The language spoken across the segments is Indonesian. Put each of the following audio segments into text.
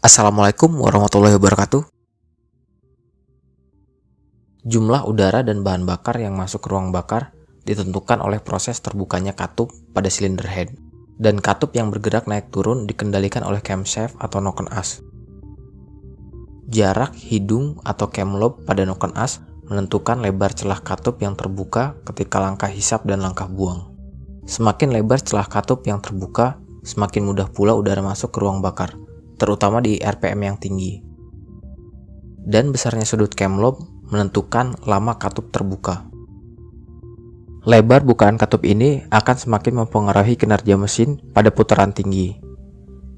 Assalamualaikum warahmatullahi wabarakatuh. Jumlah udara dan bahan bakar yang masuk ke ruang bakar ditentukan oleh proses terbukanya katup pada silinder head. Dan katup yang bergerak naik turun dikendalikan oleh camshaft atau noken as. Jarak hidung atau cam lobe pada noken as menentukan lebar celah katup yang terbuka ketika langkah hisap dan langkah buang. Semakin lebar celah katup yang terbuka, semakin mudah pula udara masuk ke ruang bakar, terutama di RPM yang tinggi. Dan besarnya sudut cam lobe menentukan lama katup terbuka. Lebar bukaan katup ini akan semakin mempengaruhi kinerja mesin pada putaran tinggi,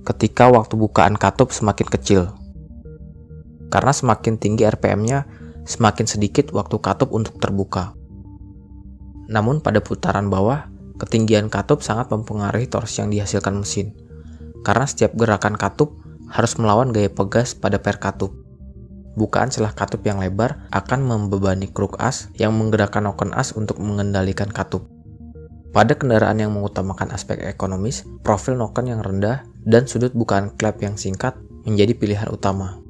ketika waktu bukaan katup semakin kecil. Karena semakin tinggi RPM-nya, semakin sedikit waktu katup untuk terbuka. Namun pada putaran bawah, ketinggian katup sangat mempengaruhi torsi yang dihasilkan mesin, karena setiap gerakan katup harus melawan gaya pegas pada per katup. Bukaan celah katup yang lebar akan membebani kruk as yang menggerakkan noken as untuk mengendalikan katup. Pada kendaraan yang mengutamakan aspek ekonomis, profil noken yang rendah dan sudut bukaan klep yang singkat menjadi pilihan utama.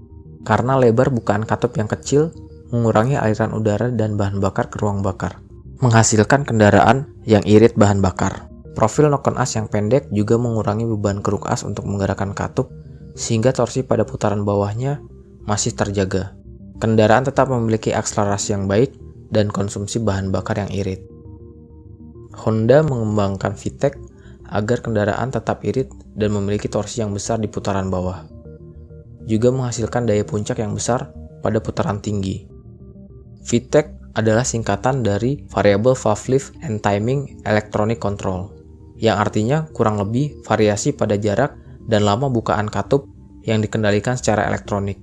Karena lebar bukaan katup yang kecil mengurangi aliran udara dan bahan bakar ke ruang bakar, menghasilkan kendaraan yang irit bahan bakar. Profil noken as yang pendek juga mengurangi beban kruk as untuk menggerakkan katup, sehingga torsi pada putaran bawahnya masih terjaga. Kendaraan tetap memiliki akselerasi yang baik dan konsumsi bahan bakar yang irit. Honda mengembangkan VTEC agar kendaraan tetap irit dan memiliki torsi yang besar di putaran bawah, juga menghasilkan daya puncak yang besar pada putaran tinggi. VTEC adalah singkatan dari Variable Valve Lift and Timing Electronic Control, yang artinya kurang lebih variasi pada jarak dan lama bukaan katup yang dikendalikan secara elektronik.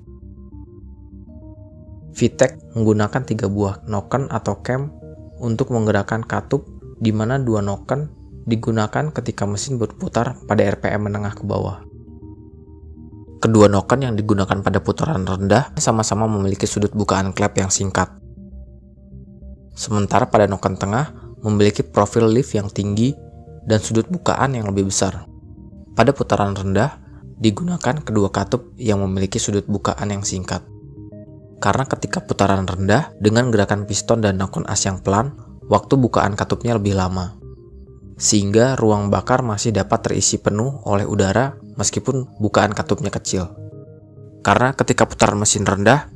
VTEC menggunakan 3 buah noken atau cam untuk menggerakkan katup, di mana 2 noken digunakan ketika mesin berputar pada RPM menengah ke bawah. Kedua noken yang digunakan pada putaran rendah sama-sama memiliki sudut bukaan klep yang singkat. Sementara pada noken tengah memiliki profil lift yang tinggi dan sudut bukaan yang lebih besar. Pada putaran rendah digunakan kedua katup yang memiliki sudut bukaan yang singkat. Karena ketika putaran rendah dengan gerakan piston dan noken as yang pelan, waktu bukaan katupnya lebih lama, sehingga ruang bakar masih dapat terisi penuh oleh udara meskipun bukaan katupnya kecil. Karena ketika putaran mesin rendah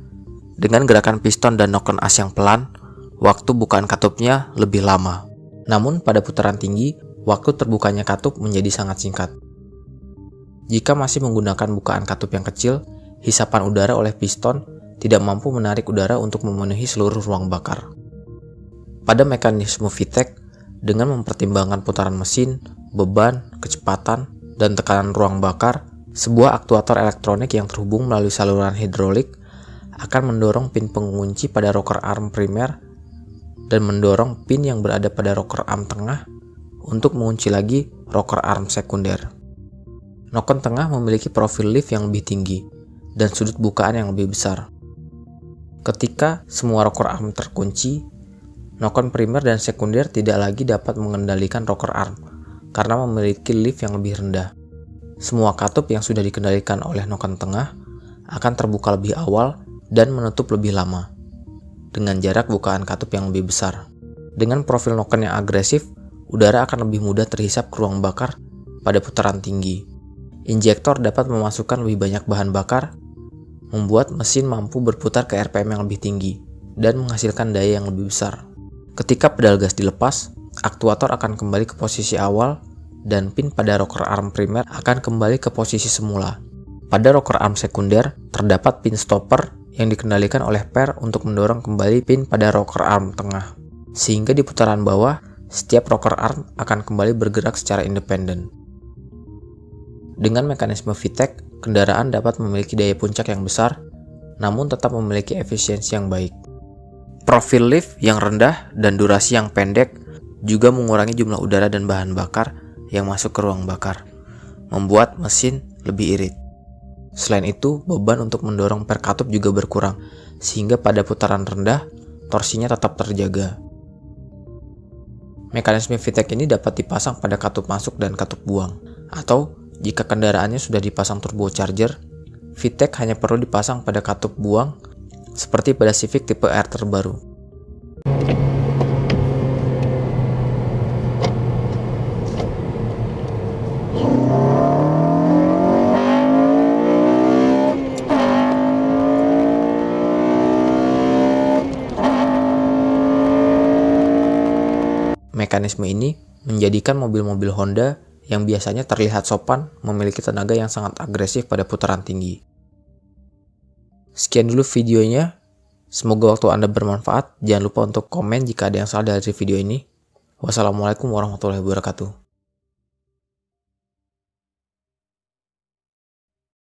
dengan gerakan piston dan noken as yang pelan, waktu bukaan katupnya lebih lama. Namun pada putaran tinggi, waktu terbukanya katup menjadi sangat singkat. Jika masih menggunakan bukaan katup yang kecil, hisapan udara oleh piston tidak mampu menarik udara untuk memenuhi seluruh ruang bakar. Pada mekanisme VTEC, dengan mempertimbangkan putaran mesin, beban, kecepatan, dan tekanan ruang bakar, sebuah aktuator elektronik yang terhubung melalui saluran hidrolik akan mendorong pin pengunci pada rocker arm primer dan mendorong pin yang berada pada rocker arm tengah untuk mengunci lagi rocker arm sekunder. Noken tengah memiliki profil lift yang lebih tinggi dan sudut bukaan yang lebih besar. Ketika semua rocker arm terkunci, noken primer dan sekunder tidak lagi dapat mengendalikan rocker arm karena memiliki lift yang lebih rendah. Semua katup yang sudah dikendalikan oleh noken tengah akan terbuka lebih awal dan menutup lebih lama, dengan jarak bukaan katup yang lebih besar. Dengan profil noken yang agresif, udara akan lebih mudah terhisap ke ruang bakar pada putaran tinggi. Injektor dapat memasukkan lebih banyak bahan bakar, membuat mesin mampu berputar ke RPM yang lebih tinggi dan menghasilkan daya yang lebih besar. Ketika pedal gas dilepas, aktuator akan kembali ke posisi awal dan pin pada rocker arm primer akan kembali ke posisi semula. Pada rocker arm sekunder, terdapat pin stopper yang dikendalikan oleh per untuk mendorong kembali pin pada rocker arm tengah. Sehingga di putaran bawah, setiap rocker arm akan kembali bergerak secara independen. Dengan mekanisme VTEC, kendaraan dapat memiliki daya puncak yang besar, namun tetap memiliki efisiensi yang baik. Profil lift yang rendah dan durasi yang pendek juga mengurangi jumlah udara dan bahan bakar yang masuk ke ruang bakar, membuat mesin lebih irit. Selain itu, beban untuk mendorong per katup juga berkurang, sehingga pada putaran rendah, torsinya tetap terjaga. Mekanisme VTEC ini dapat dipasang pada katup masuk dan katup buang, atau jika kendaraannya sudah dipasang turbocharger, VTEC hanya perlu dipasang pada katup buang seperti pada Civic tipe R terbaru. Mekanisme ini menjadikan mobil-mobil Honda yang biasanya terlihat sopan memiliki tenaga yang sangat agresif pada putaran tinggi. Sekian dulu videonya. Semoga waktu Anda bermanfaat. Jangan lupa untuk komen jika ada yang salah dari video ini. Wassalamualaikum warahmatullahi wabarakatuh.